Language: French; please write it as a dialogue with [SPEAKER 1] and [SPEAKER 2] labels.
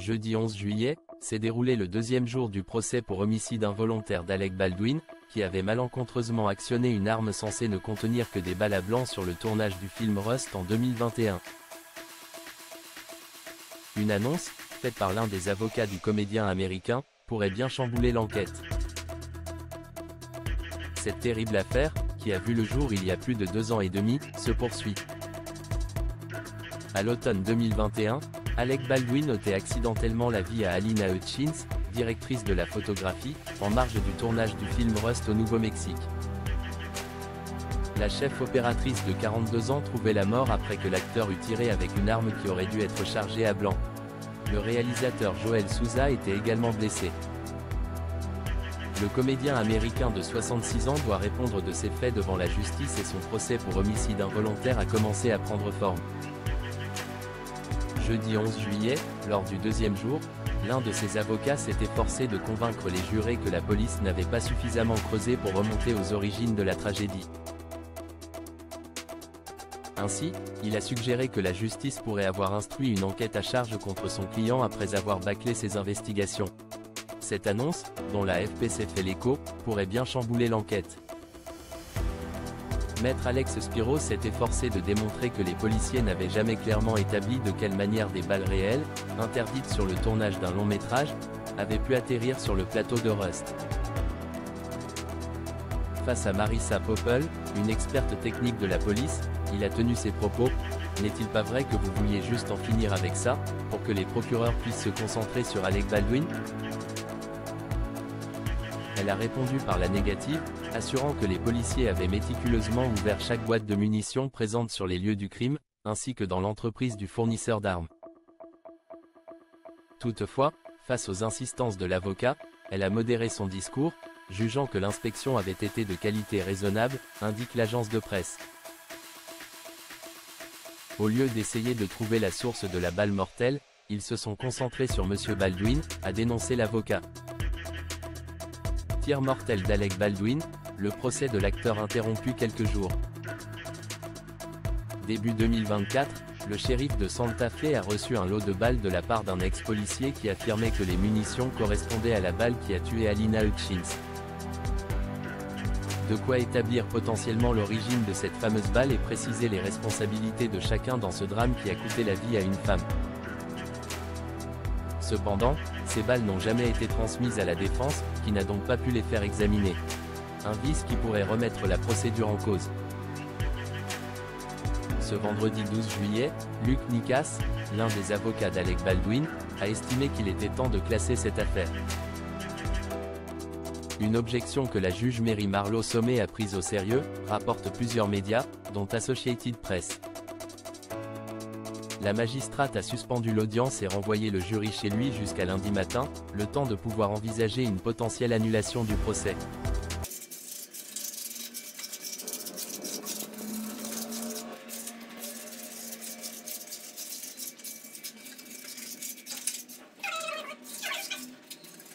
[SPEAKER 1] Jeudi 11 juillet, s'est déroulé le deuxième jour du procès pour homicide involontaire d'Alec Baldwin, qui avait malencontreusement actionné une arme censée ne contenir que des balles à blanc sur le tournage du film Rust en 2021. Une annonce, faite par l'un des avocats du comédien américain, pourrait bien chambouler l'enquête. Cette terrible affaire, qui a vu le jour il y a plus de 2 ans et demi, se poursuit. À l'automne 2021, Alec Baldwin ôtait accidentellement la vie à Alina Hutchins, directrice de la photographie, en marge du tournage du film Rust au Nouveau-Mexique. La chef opératrice de 42 ans trouvait la mort après que l'acteur eut tiré avec une arme qui aurait dû être chargée à blanc. Le réalisateur Joel Souza était également blessé. Le comédien américain de 66 ans doit répondre de ses faits devant la justice et son procès pour homicide involontaire a commencé à prendre forme. Jeudi 11 juillet, lors du deuxième jour, l'un de ses avocats s'est efforcé de convaincre les jurés que la police n'avait pas suffisamment creusé pour remonter aux origines de la tragédie. Ainsi, il a suggéré que la justice pourrait avoir instruit une enquête à charge contre son client après avoir bâclé ses investigations. Cette annonce, dont la AFP s'est fait l'écho, pourrait bien chambouler l'enquête. Maître Alex Spiro s'est efforcé de démontrer que les policiers n'avaient jamais clairement établi de quelle manière des balles réelles, interdites sur le tournage d'un long métrage, avaient pu atterrir sur le plateau de Rust. Face à Marissa Poppel, une experte technique de la police, il a tenu ses propos. « N'est-il pas vrai que vous vouliez juste en finir avec ça, pour que les procureurs puissent se concentrer sur Alec Baldwin ?» Elle a répondu par la négative, assurant que les policiers avaient méticuleusement ouvert chaque boîte de munitions présente sur les lieux du crime, ainsi que dans l'entreprise du fournisseur d'armes. Toutefois, face aux insistances de l'avocat, elle a modéré son discours, jugeant que l'inspection avait été de qualité raisonnable, indique l'agence de presse. Au lieu d'essayer de trouver la source de la balle mortelle, ils se sont concentrés sur M. Baldwin, a dénoncé l'avocat. Tir mortel d'Alec Baldwin, le procès de l'acteur interrompu quelques jours. Début 2024, le shérif de Santa Fe a reçu un lot de balles de la part d'un ex-policier qui affirmait que les munitions correspondaient à la balle qui a tué Alina Hutchins. De quoi établir potentiellement l'origine de cette fameuse balle et préciser les responsabilités de chacun dans ce drame qui a coûté la vie à une femme. Cependant, ces balles n'ont jamais été transmises à la défense, qui n'a donc pas pu les faire examiner. Un vice qui pourrait remettre la procédure en cause. Ce vendredi 12 juillet, Luc Nicasse, l'un des avocats d'Alec Baldwin, a estimé qu'il était temps de classer cette affaire. Une objection que la juge Mary Marlowe Sommet a prise au sérieux, rapportent plusieurs médias, dont Associated Press. La magistrate a suspendu l'audience et renvoyé le jury chez lui jusqu'à lundi matin, le temps de pouvoir envisager une potentielle annulation du procès.